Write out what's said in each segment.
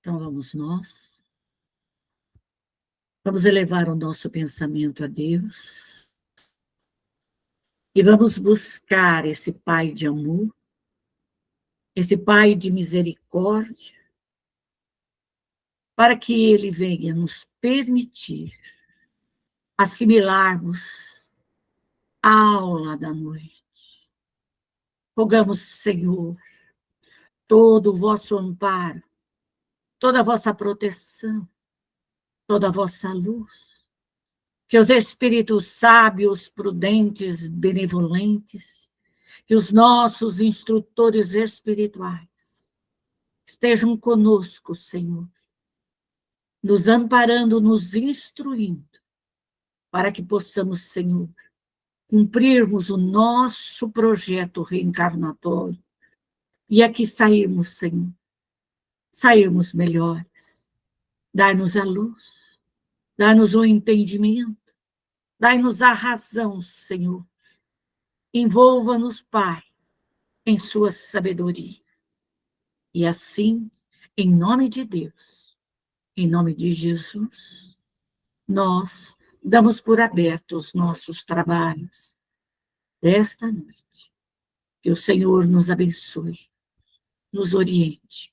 Então vamos nós. Vamos elevar o nosso pensamento a Deus. E vamos buscar esse Pai de amor, esse Pai de misericórdia, para que Ele venha nos permitir assimilarmos a aula da noite. Rogamos, Senhor, todo o vosso amparo, toda a vossa proteção, toda a vossa luz, que os espíritos sábios, prudentes, benevolentes, que os nossos instrutores espirituais estejam conosco, Senhor, nos amparando, nos instruindo, para que possamos, Senhor, cumprirmos o nosso projeto reencarnatório e aqui sairmos, Senhor, sairmos melhores. Dai-nos a luz, dai-nos o entendimento, dai-nos a razão, Senhor. Envolva-nos, Pai, em sua sabedoria. E assim, em nome de Deus, em nome de Jesus, nós damos por abertos os nossos trabalhos desta noite. Que o Senhor nos abençoe, nos oriente,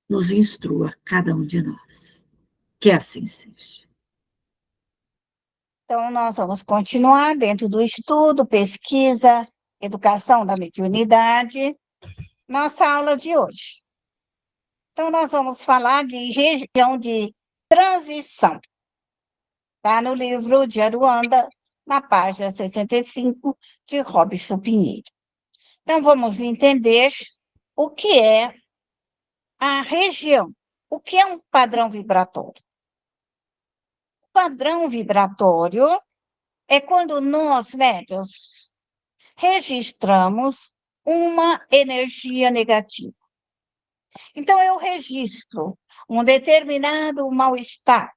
nos instrua, cada um de nós. Que assim seja. Então, nós vamos continuar dentro do estudo, pesquisa, educação da mediunidade, nossa aula de hoje. Então, nós vamos falar de região de transição. Está no livro de Aruanda, na página 65, de Robson Pinheiro. Então, vamos entender o que é a região, o que é um padrão vibratório. O padrão vibratório é quando nós, médiuns, registramos uma energia negativa. Então, eu registro um determinado mal-estar.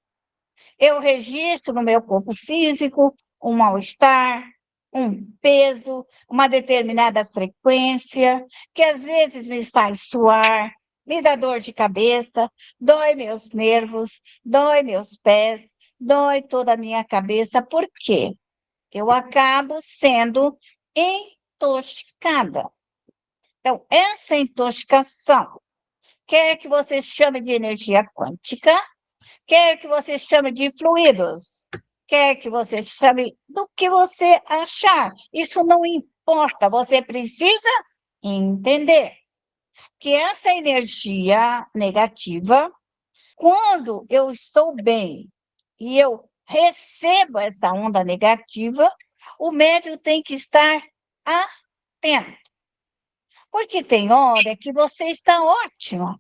Eu registro no meu corpo físico um mal-estar, um peso, uma determinada frequência, que às vezes me faz suar, me dá dor de cabeça, dói meus nervos, dói meus pés, dói toda a minha cabeça. Por quê? Eu acabo sendo intoxicada. Então, essa intoxicação, quer que você chame de energia quântica, quer que você chame de fluidos, quer que você chame do que você achar, isso não importa, você precisa entender que essa energia negativa, quando eu estou bem e eu recebo essa onda negativa, o médium tem que estar atento. Porque tem hora que você está ótima,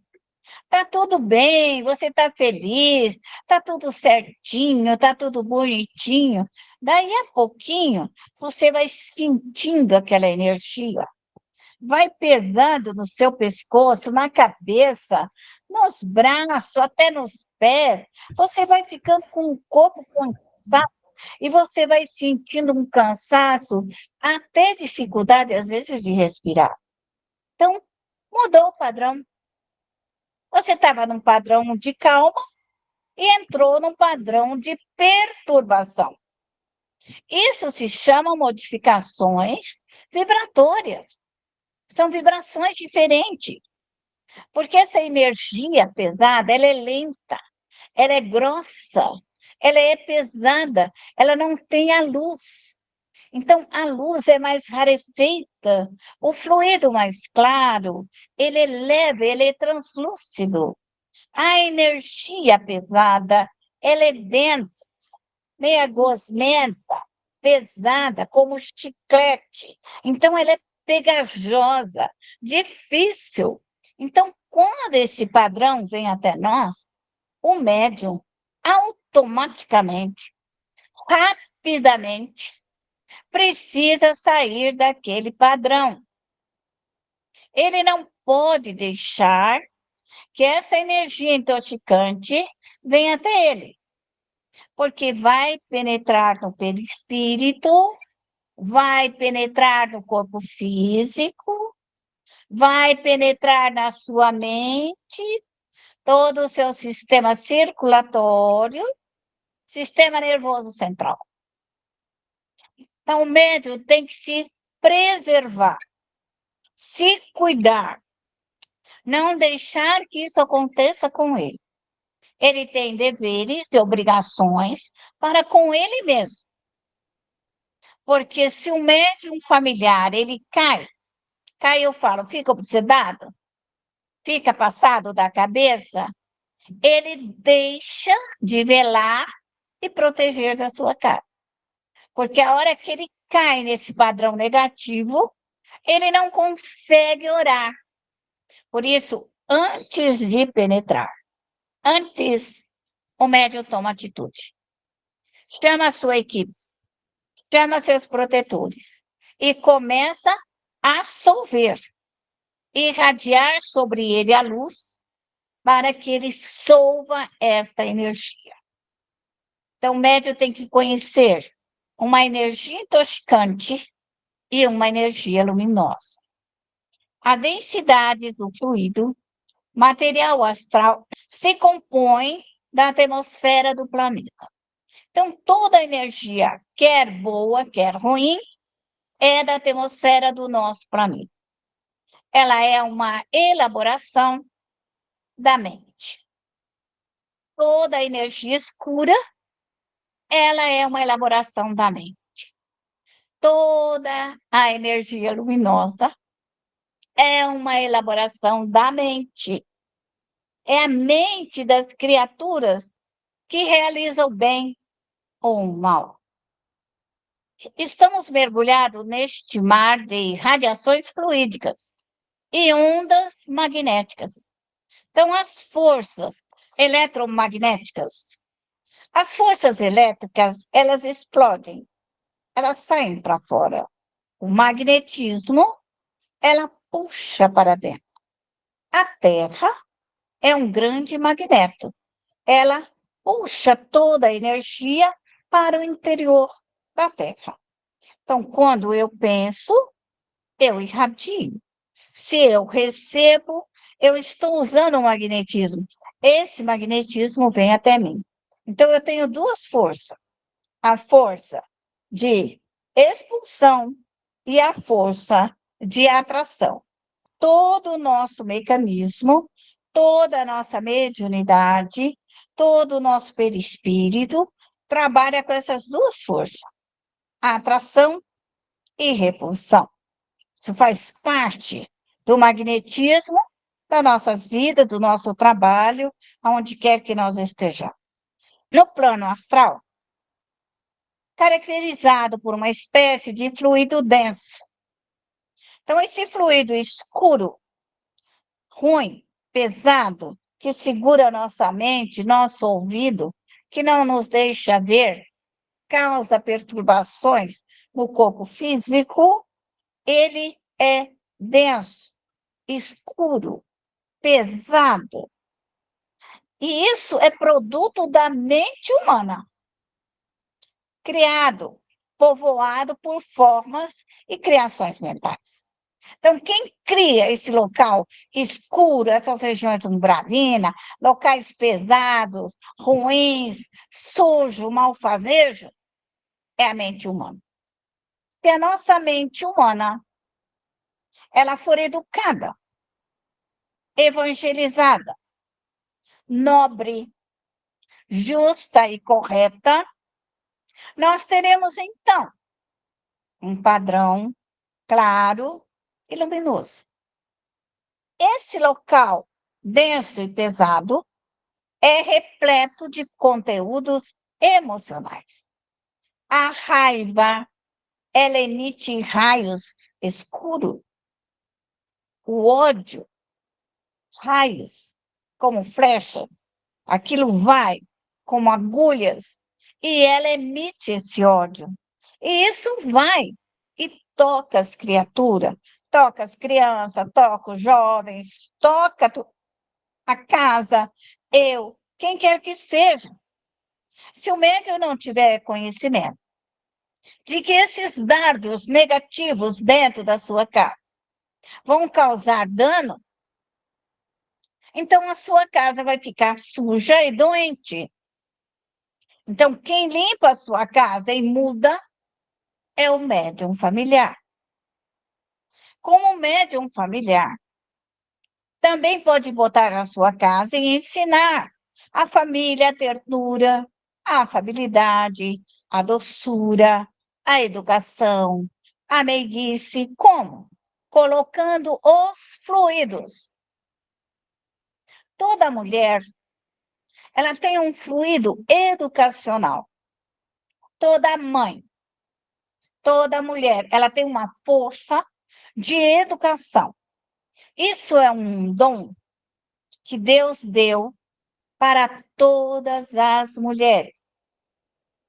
está tudo bem, você está feliz, está tudo certinho, está tudo bonitinho. Daí a pouquinho, você vai sentindo aquela energia, vai pesando no seu pescoço, na cabeça, nos braços, até nos pés. Você vai ficando com o corpo cansado e você vai sentindo um cansaço, até dificuldade, às vezes, de respirar. Então, mudou o padrão. Você estava num padrão de calma e entrou num padrão de perturbação. Isso se chama modificações vibratórias. São vibrações diferentes. Porque essa energia pesada, ela é lenta, ela é grossa, ela é pesada, ela não tem a luz. Então, a luz é mais rarefeita, o fluido mais claro, ele é leve, ele é translúcido. A energia pesada, ela é densa, meia gosmenta, pesada, como chiclete. Então, ela é pegajosa, difícil. Então, quando esse padrão vem até nós, o médium automaticamente, rapidamente, precisa sair daquele padrão. Ele não pode deixar que essa energia intoxicante venha até ele, porque vai penetrar no perispírito, vai penetrar no corpo físico, vai penetrar na sua mente, todo o seu sistema circulatório, sistema nervoso central. Então, o médium tem que se preservar, se cuidar, não deixar que isso aconteça com ele. Ele tem deveres e obrigações para com ele mesmo. Porque se o médium familiar, ele cai, eu falo, fica obsedado, fica passado da cabeça, ele deixa de velar e proteger da sua casa. Porque a hora que ele cai nesse padrão negativo, ele não consegue orar. Por isso, antes de penetrar, antes o médium toma atitude. Chama a sua equipe, chama seus protetores e começa a solver, irradiar sobre ele a luz para que ele solva esta energia. Então, o médium tem que conhecer uma energia intoxicante e uma energia luminosa. A densidade do fluido material astral se compõe da atmosfera do planeta. Então, toda energia, quer boa, quer ruim, é da atmosfera do nosso planeta. Ela é uma elaboração da mente. Toda energia escura, ela é uma elaboração da mente. Toda a energia luminosa é uma elaboração da mente. É a mente das criaturas que realiza o bem ou o mal. Estamos mergulhados neste mar de radiações fluídicas e ondas magnéticas. Então, as forças eletromagnéticas, as forças elétricas, elas explodem, elas saem para fora. O magnetismo, ela puxa para dentro. A Terra é um grande magneto. Ela puxa toda a energia para o interior da Terra. Então, quando eu penso, eu irradio. Se eu recebo, eu estou usando o magnetismo. Esse magnetismo vem até mim. Então, eu tenho duas forças. A força de expulsão e a força de atração. Todo o nosso mecanismo, toda a nossa mediunidade, todo o nosso perispírito trabalha com essas duas forças, a atração e repulsão. Isso faz parte do magnetismo das nossas vidas, do nosso trabalho, aonde quer que nós estejamos. No plano astral, caracterizado por uma espécie de fluido denso. Então, esse fluido escuro, ruim, pesado, que segura nossa mente, nosso ouvido, que não nos deixa ver, causa perturbações no corpo físico, ele é denso, escuro, pesado. E isso é produto da mente humana, criado, povoado por formas e criações mentais. Então, quem cria esse local escuro, essas regiões umbralinas, locais pesados, ruins, sujo, malfazejo, é a mente humana. Se a nossa mente humana ela for educada, evangelizada, nobre, justa e correta, nós teremos, então, um padrão claro e luminoso. Esse local denso e pesado é repleto de conteúdos emocionais. A raiva, ela emite raios escuros. O ódio, raios, como flechas. Aquilo vai como agulhas e ela emite esse ódio. E isso vai e toca as criaturas, toca as crianças, toca os jovens, toca a casa, eu, quem quer que seja. Se o médium não tiver conhecimento de que esses dardos negativos dentro da sua casa vão causar dano, Então, a sua casa vai ficar suja e doente. Então, quem limpa a sua casa e muda é o médium familiar. Como médium familiar, também pode botar na sua casa e ensinar a família a ternura, a afabilidade, a doçura, a educação, a meiguice. Como? Colocando os fluidos. Toda mulher, ela tem um fluido educacional. Toda mãe, toda mulher, ela tem uma força de educação. Isso é um dom que Deus deu para todas as mulheres.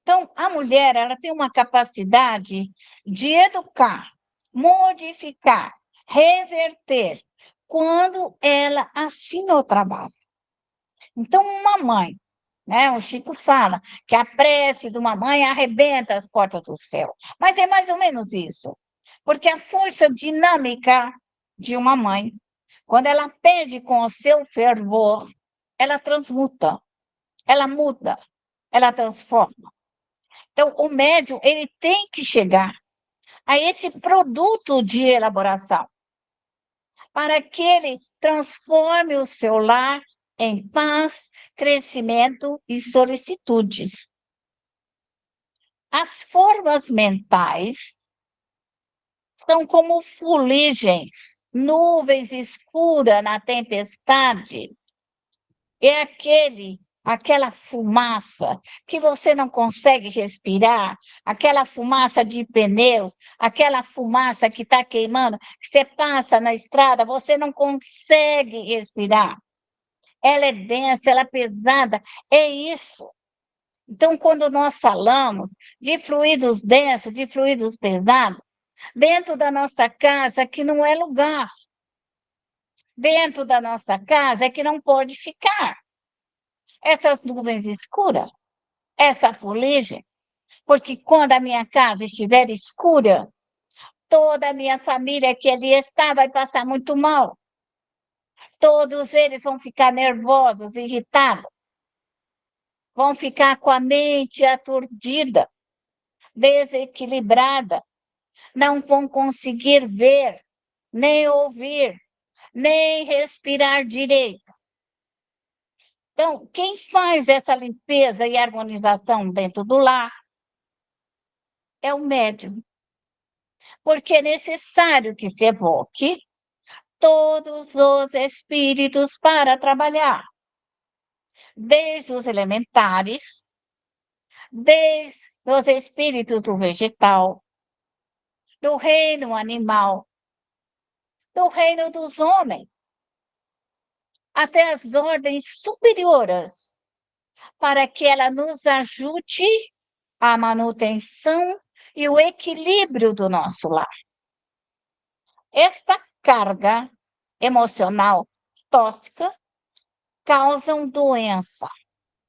Então, a mulher, ela tem uma capacidade de educar, modificar, reverter, quando ela assim o trabalha. Então, uma mãe, né? O Chico fala que a prece de uma mãe arrebenta as portas do céu. Mas é mais ou menos isso. Porque a força dinâmica de uma mãe, quando ela pede com o seu fervor, ela transmuta, ela muda, ela transforma. Então, o médium, ele tem que chegar a esse produto de elaboração, para que ele transforme o seu lar em paz, crescimento e solicitudes. As formas mentais são como fuligens, nuvens escuras na tempestade. É aquela fumaça que você não consegue respirar, aquela fumaça de pneus, aquela fumaça que está queimando, que você passa na estrada, você não consegue respirar. Ela é densa, ela é pesada, é isso. Então, quando nós falamos de fluidos densos, de fluidos pesados, dentro da nossa casa, que não é lugar. Dentro da nossa casa é que não pode ficar. Essas nuvens escuras, essa fuligem, porque quando a minha casa estiver escura, toda a minha família que ali está vai passar muito mal. Todos eles vão ficar nervosos, irritados, vão ficar com a mente aturdida, desequilibrada, não vão conseguir ver, nem ouvir, nem respirar direito. Então, quem faz essa limpeza e harmonização dentro do lar é o médium. Porque é necessário que se evoque todos os espíritos para trabalhar, desde os elementares, desde os espíritos do vegetal, do reino animal, do reino dos homens, até as ordens superiores, para que ela nos ajude a manutenção e o equilíbrio do nosso lar. Esta carga emocional tóxica causa doença.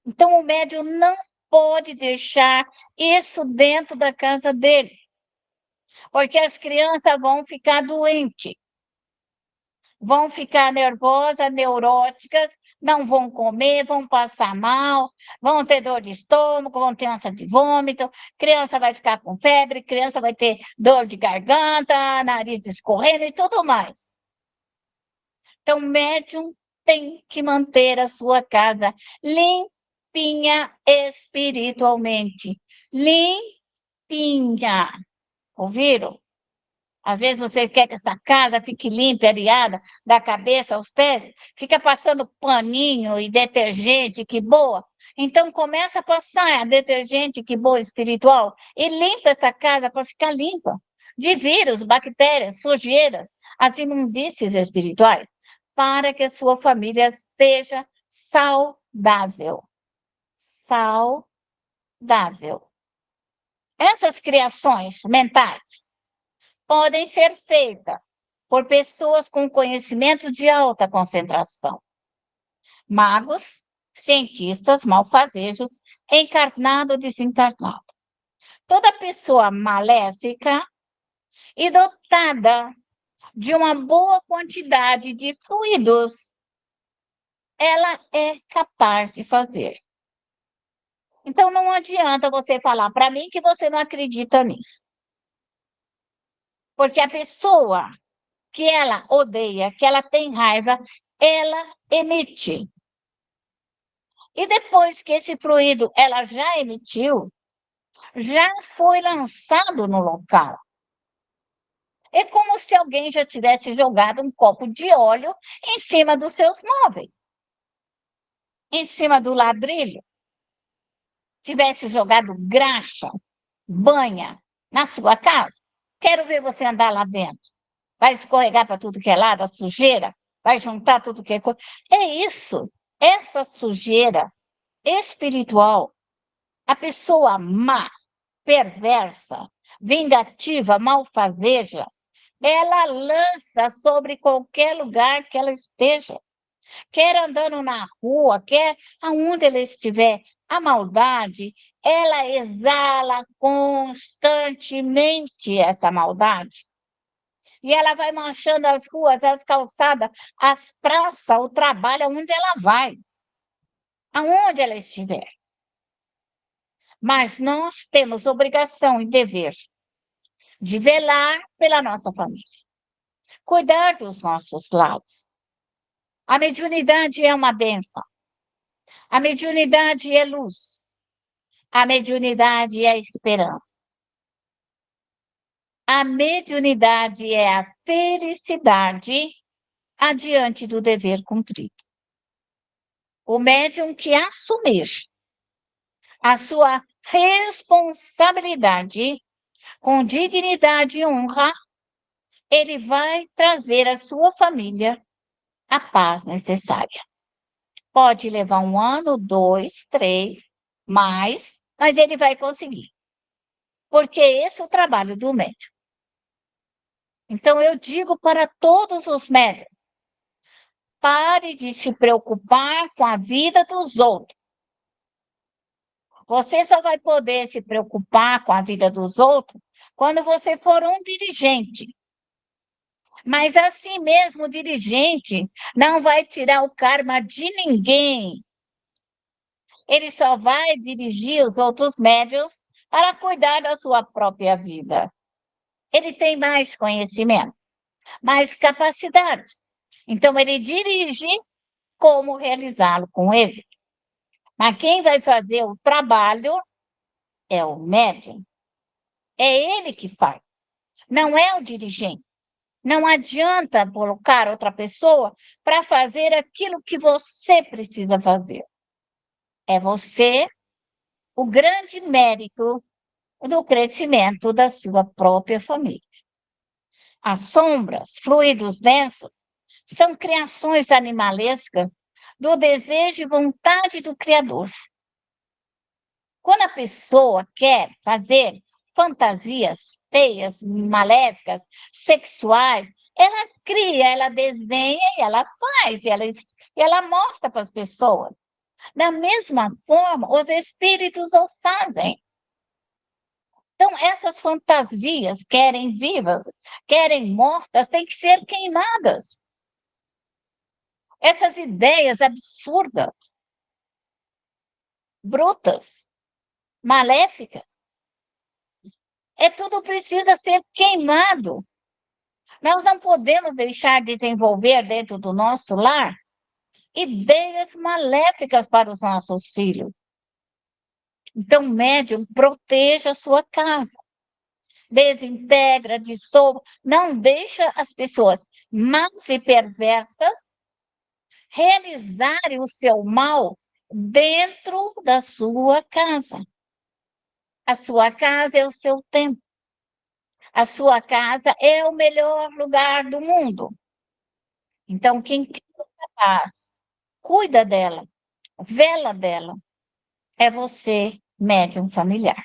Então, o médium não pode deixar isso dentro da casa dele, porque as crianças vão ficar doentes, vão ficar nervosas, neuróticas, não vão comer, vão passar mal, vão ter dor de estômago, vão ter ânsia de vômito, criança vai ficar com febre, criança vai ter dor de garganta, nariz escorrendo e tudo mais. Então, o médium tem que manter a sua casa limpinha espiritualmente. Limpinha. Ouviram? Às vezes você quer que essa casa fique limpa, areada, da cabeça aos pés, fica passando paninho e detergente, que boa. Então começa a passar detergente, que boa, espiritual, e limpa essa casa para ficar limpa de vírus, bactérias, sujeiras, as imundícies espirituais, para que a sua família seja saudável. Saudável. Essas criações mentais podem ser feitas por pessoas com conhecimento de alta concentração. Magos, cientistas, malfazejos, encarnado ou desencarnado. Toda pessoa maléfica e dotada de uma boa quantidade de fluidos ela é capaz de fazer. Então, não adianta você falar para mim que você não acredita nisso. Porque a pessoa que ela odeia, que ela tem raiva, ela emite. E depois que esse fluido ela já emitiu, já foi lançado no local. É como se alguém já tivesse jogado um copo de óleo em cima dos seus móveis, em cima do ladrilho, tivesse jogado graxa, banha na sua casa. Quero ver você andar lá dentro. Vai escorregar para tudo que é lado, a sujeira, vai juntar tudo que é coisa. É isso, essa sujeira espiritual, a pessoa má, perversa, vingativa, malfazeja, ela lança sobre qualquer lugar que ela esteja, quer andando na rua, quer aonde ela estiver. A maldade, ela exala constantemente essa maldade. E ela vai manchando as ruas, as calçadas, as praças, o trabalho, aonde ela vai, aonde ela estiver. Mas nós temos obrigação e dever de velar pela nossa família, cuidar dos nossos lares. A mediunidade é uma bênção. A mediunidade é luz. A mediunidade é esperança. A mediunidade é a felicidade adiante do dever cumprido. O médium que assumir a sua responsabilidade com dignidade e honra, ele vai trazer à sua família a paz necessária. Pode levar 1 ano, 2, 3, mais, mas ele vai conseguir. Porque esse é o trabalho do médium. Então, eu digo para todos os médiums, pare de se preocupar com a vida dos outros. Você só vai poder se preocupar com a vida dos outros quando você for um dirigente. Mas assim mesmo, o dirigente não vai tirar o karma de ninguém. Ele só vai dirigir os outros médiuns para cuidar da sua própria vida. Ele tem mais conhecimento, mais capacidade. Então, ele dirige como realizá-lo com ele. Mas quem vai fazer o trabalho é o médium. É ele que faz, não é o dirigente. Não adianta colocar outra pessoa para fazer aquilo que você precisa fazer. É você o grande mérito do crescimento da sua própria família. As sombras, fluidos densos, são criações animalescas do desejo e vontade do Criador. Quando a pessoa quer fazer fantasias feias, maléficas, sexuais, ela cria, ela desenha e ela faz, e ela mostra para as pessoas. Da mesma forma, os espíritos o fazem. Então, essas fantasias, querem vivas, querem mortas, têm que ser queimadas. Essas ideias absurdas, brutas, maléficas, tudo precisa ser queimado. Nós não podemos deixar desenvolver dentro do nosso lar ideias maléficas para os nossos filhos. Então, médium, proteja a sua casa. Desintegra, dissolva, não deixa as pessoas más e perversas realizarem o seu mal dentro da sua casa. A sua casa é o seu templo. A sua casa é o melhor lugar do mundo. Então, quem quer a paz, cuida dela, vela dela, é você, médium familiar.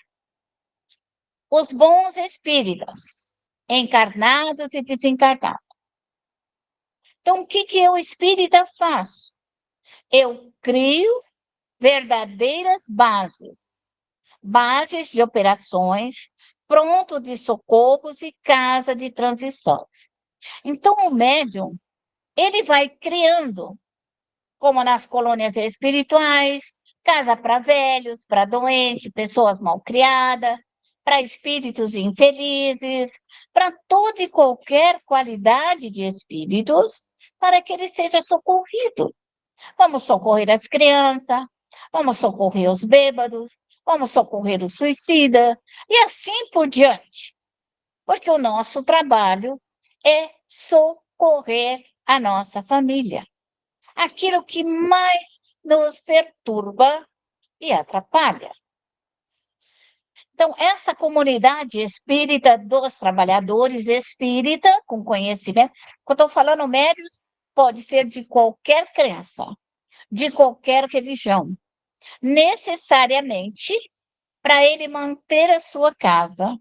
Os bons espíritas, encarnados e desencarnados. Então, o que eu, espírita, faço? Eu crio verdadeiras bases de operações, pronto de socorros e casa de transições. Então, o médium, ele vai criando como nas colônias espirituais, casa para velhos, para doentes, pessoas mal criadas, para espíritos infelizes, para toda e qualquer qualidade de espíritos, para que ele seja socorrido. Vamos socorrer as crianças, vamos socorrer os bêbados, vamos socorrer o suicida, e assim por diante. Porque o nosso trabalho é socorrer a nossa família. Aquilo que mais nos perturba e atrapalha. Então, essa comunidade espírita dos trabalhadores espírita, com conhecimento, quando eu estou falando médios, pode ser de qualquer crença, de qualquer religião. Necessariamente, para ele manter a sua casa,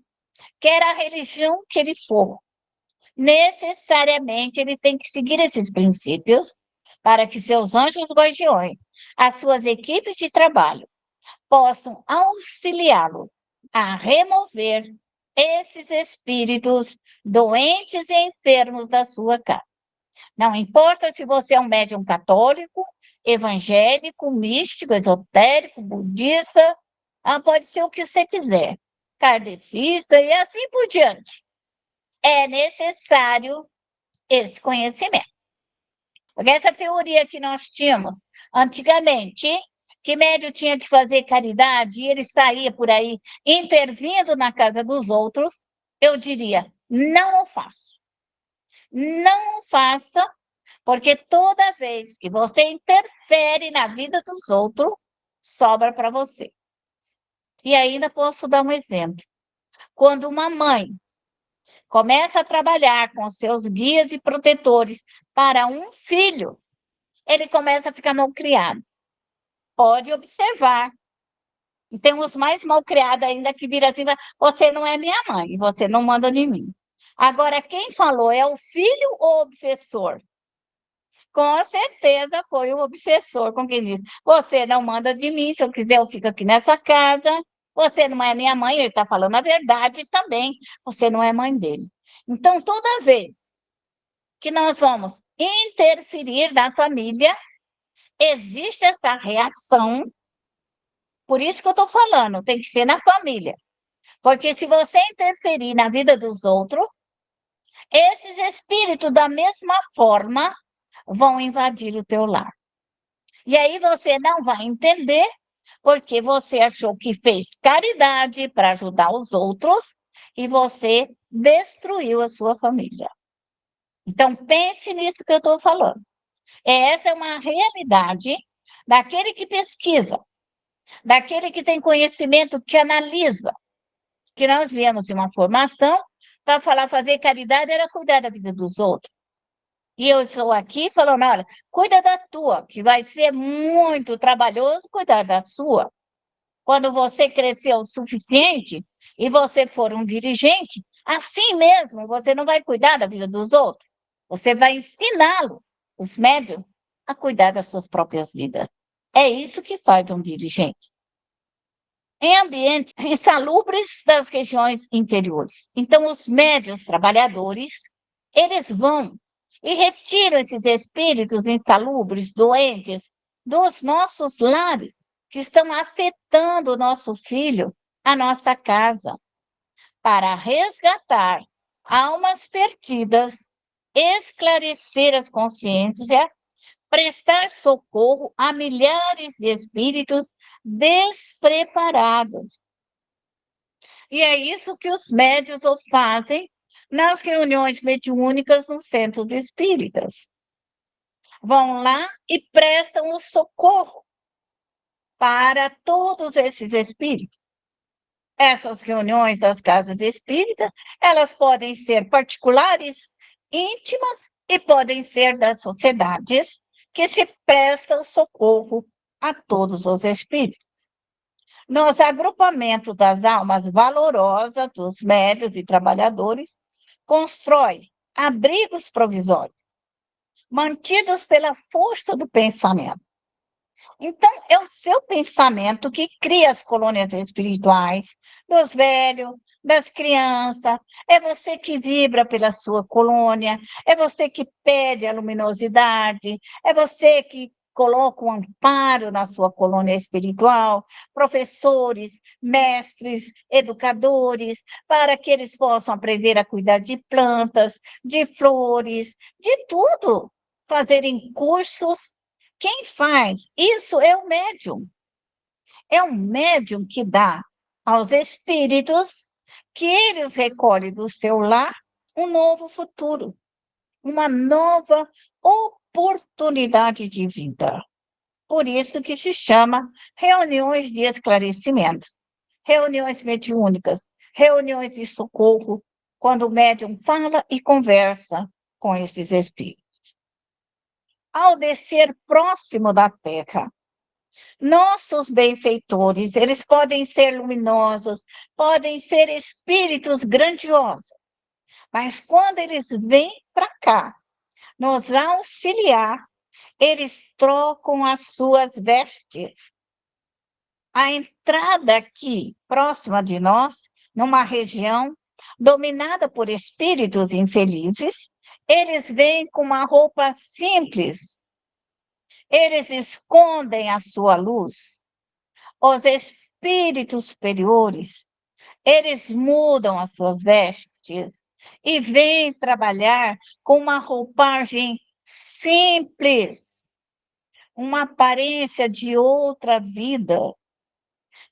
quer a religião que ele for, necessariamente ele tem que seguir esses princípios para que seus anjos guardiões, as suas equipes de trabalho, possam auxiliá-lo a remover esses espíritos doentes e enfermos da sua casa. Não importa se você é um médium católico, evangélico, místico, esotérico, budista, pode ser o que você quiser, kardecista e assim por diante. É necessário esse conhecimento. Porque essa teoria que nós tínhamos antigamente, que médium tinha que fazer caridade e ele saía por aí intervindo na casa dos outros, eu diria, não o faça. Não o faça, porque toda vez que você interfere na vida dos outros, sobra para você. E ainda posso dar um exemplo. Quando uma mãe começa a trabalhar com seus guias e protetores para um filho, ele começa a ficar mal criado. Pode observar. E tem os mais mal criados ainda que viram assim, você não é minha mãe, você não manda de mim. Agora, quem falou é o filho ou o obsessor? Com certeza foi o obsessor com quem disse, você não manda de mim, se eu quiser eu fico aqui nessa casa, você não é minha mãe, ele está falando a verdade também, você não é mãe dele. Então, toda vez que nós vamos interferir na família, existe essa reação, por isso que eu estou falando, tem que ser na família. Porque se você interferir na vida dos outros, esses espíritos, da mesma forma, vão invadir o teu lar. E aí você não vai entender, porque você achou que fez caridade para ajudar os outros e você destruiu a sua família. Então, pense nisso que eu estou falando. Essa é uma realidade daquele que pesquisa, daquele que tem conhecimento, que analisa. Que nós viemos de uma formação para fazer caridade era cuidar da vida dos outros. E eu estou aqui falando, olha, cuida da tua, que vai ser muito trabalhoso cuidar da sua. Quando você crescer o suficiente e você for um dirigente, assim mesmo, você não vai cuidar da vida dos outros. Você vai ensiná-los, os médiuns, a cuidar das suas próprias vidas. É isso que faz um dirigente. Em ambientes insalubres das regiões inferiores. Então, os médiuns trabalhadores, eles vão e retiram esses espíritos insalubres, doentes, dos nossos lares, que estão afetando o nosso filho, a nossa casa, para resgatar almas perdidas, esclarecer as consciências, prestar socorro a milhares de espíritos despreparados. E é isso que os médiuns fazem nas reuniões mediúnicas nos centros espíritas. Vão lá e prestam o socorro para todos esses espíritos. Essas reuniões das casas espíritas, elas podem ser particulares, íntimas, e podem ser das sociedades que se prestam socorro a todos os espíritos. Nos agrupamentos das almas valorosas, dos médiuns e trabalhadores, constrói abrigos provisórios, mantidos pela força do pensamento. Então, é o seu pensamento que cria as colônias espirituais, dos velhos, das crianças, é você que vibra pela sua colônia, é você que pede a luminosidade, é você que colocam um amparo na sua colônia espiritual, professores, mestres, educadores, para que eles possam aprender a cuidar de plantas, de flores, de tudo, fazerem cursos. Quem faz isso é o médium. É um médium que dá aos espíritos que eles recolhem do seu lar um novo futuro, uma nova oportunidade de vida. Por isso que se chama reuniões de esclarecimento, reuniões mediúnicas, reuniões de socorro, quando o médium fala e conversa com esses espíritos. Ao descer próximo da Terra, nossos benfeitores, eles podem ser luminosos, podem ser espíritos grandiosos, mas quando eles vêm para cá, nos auxiliar, eles trocam as suas vestes. A entrada aqui, próxima de nós, numa região dominada por espíritos infelizes, eles vêm com uma roupa simples, eles escondem a sua luz. Os espíritos superiores, eles mudam as suas vestes e vêm trabalhar com uma roupagem simples, uma aparência de outra vida,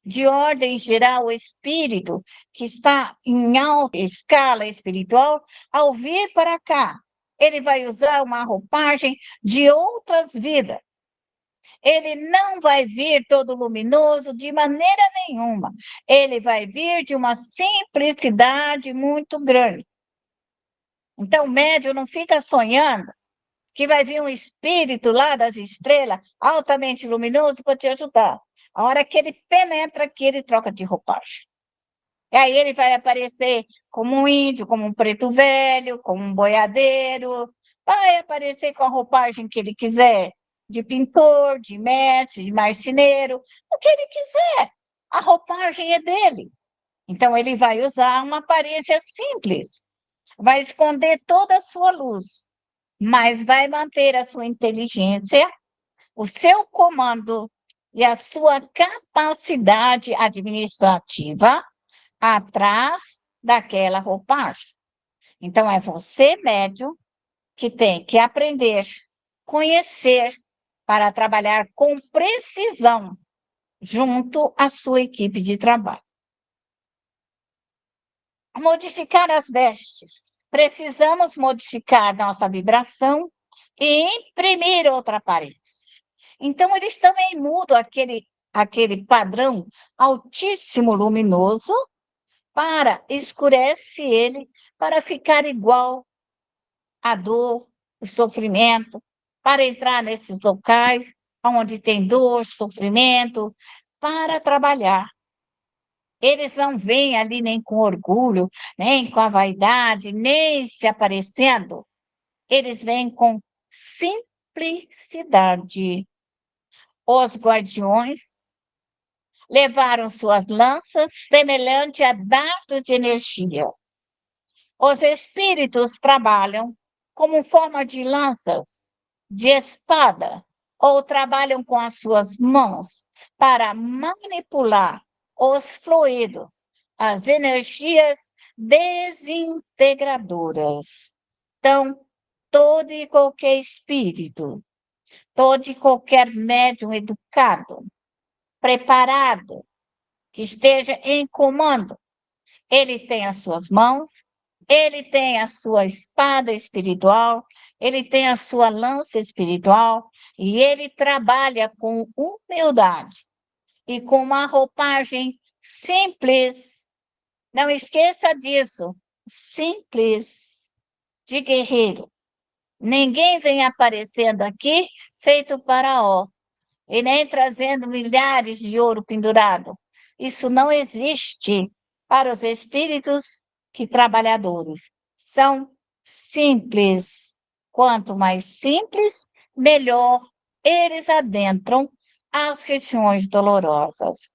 de ordem geral. O espírito que está em alta escala espiritual, ao vir para cá, ele vai usar uma roupagem de outras vidas. Ele não vai vir todo luminoso de maneira nenhuma. Ele vai vir de uma simplicidade muito grande. Então, o médium não fica sonhando que vai vir um espírito lá das estrelas, altamente luminoso, para te ajudar. A hora que ele penetra aqui, ele troca de roupagem. E aí ele vai aparecer como um índio, como um preto velho, como um boiadeiro, vai aparecer com a roupagem que ele quiser, de pintor, de mestre, de marceneiro, o que ele quiser. A roupagem é dele. Então, ele vai usar uma aparência simples, vai esconder toda a sua luz, mas vai manter a sua inteligência, o seu comando e a sua capacidade administrativa atrás daquela roupagem. Então, é você, médium, que tem que aprender, conhecer, para trabalhar com precisão junto à sua equipe de trabalho. Modificar as vestes. Precisamos modificar nossa vibração e imprimir outra aparência. Então, eles também mudam aquele padrão altíssimo luminoso para escurece ele, para ficar igual à dor, o sofrimento, para entrar nesses locais onde tem dor, sofrimento, para trabalhar. Eles não vêm ali nem com orgulho, nem com a vaidade, nem se aparecendo. Eles vêm com simplicidade. Os guardiões levaram suas lanças semelhante a dardos de energia. Os espíritos trabalham como forma de lanças, de espada, ou trabalham com as suas mãos para manipular os fluidos, as energias desintegradoras. Então, todo e qualquer espírito, todo e qualquer médium educado, preparado, que esteja em comando, ele tem as suas mãos, ele tem a sua espada espiritual, ele tem a sua lança espiritual, e ele trabalha com humildade e com uma roupagem simples. Não esqueça disso, simples, de guerreiro. Ninguém vem aparecendo aqui feito faraó, e nem trazendo milhares de ouro pendurado. Isso não existe para os espíritos que trabalhadores. São simples. Quanto mais simples, melhor eles adentram as regiões dolorosas,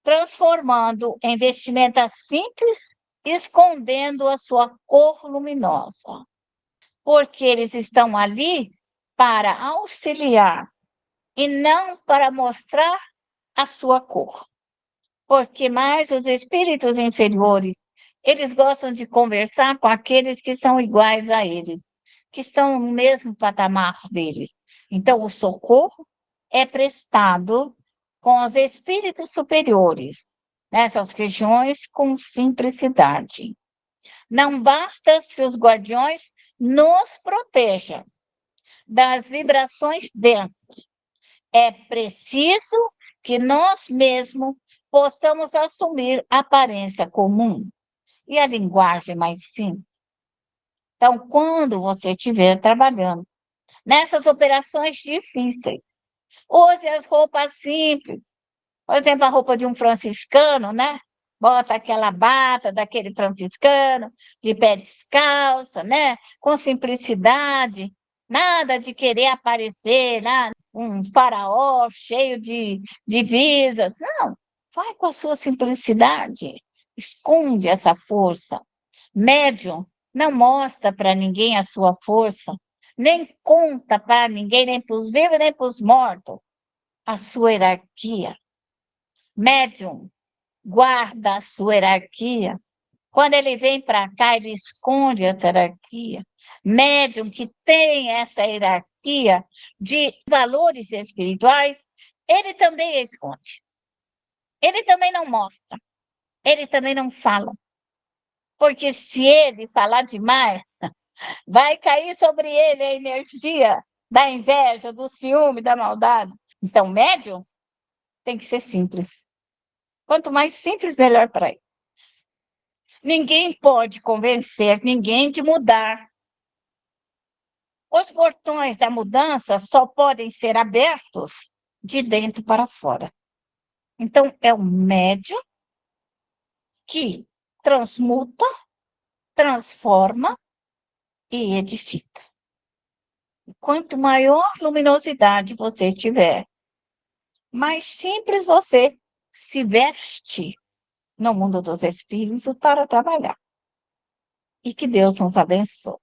transformando em vestimenta simples, escondendo a sua cor luminosa. Porque eles estão ali para auxiliar e não para mostrar a sua cor. Porque mais os espíritos inferiores, eles gostam de conversar com aqueles que são iguais a eles, que estão no mesmo patamar deles. Então, o socorro é prestado com os espíritos superiores, nessas regiões com simplicidade. Não basta que os guardiões nos protejam das vibrações densas. É preciso que nós mesmos possamos assumir a aparência comum e a linguagem mais simples. Então, quando você estiver trabalhando nessas operações difíceis, use as roupas simples. Por exemplo, a roupa de um franciscano, né? Bota aquela bata daquele franciscano, de pé descalça, né? Com simplicidade, nada de querer aparecer, né? Um faraó cheio de divisas. Não, vai com a sua simplicidade. Esconde essa força. Médium não mostra para ninguém a sua força, nem conta para ninguém, nem para os vivos, nem para os mortos, a sua hierarquia. Médium guarda a sua hierarquia. Quando ele vem para cá, ele esconde essa hierarquia. Médium que tem essa hierarquia de valores espirituais, ele também esconde. Ele também não mostra. Ele também não fala. Porque se ele falar demais, vai cair sobre ele a energia da inveja, do ciúme, da maldade. Então, médium tem que ser simples. Quanto mais simples, melhor para ele. Ninguém pode convencer ninguém de mudar. Os portões da mudança só podem ser abertos de dentro para fora. Então, é o médium que transmuta, transforma e edifica. Quanto maior luminosidade você tiver, mais simples você se veste no mundo dos espíritos para trabalhar. E que Deus nos abençoe.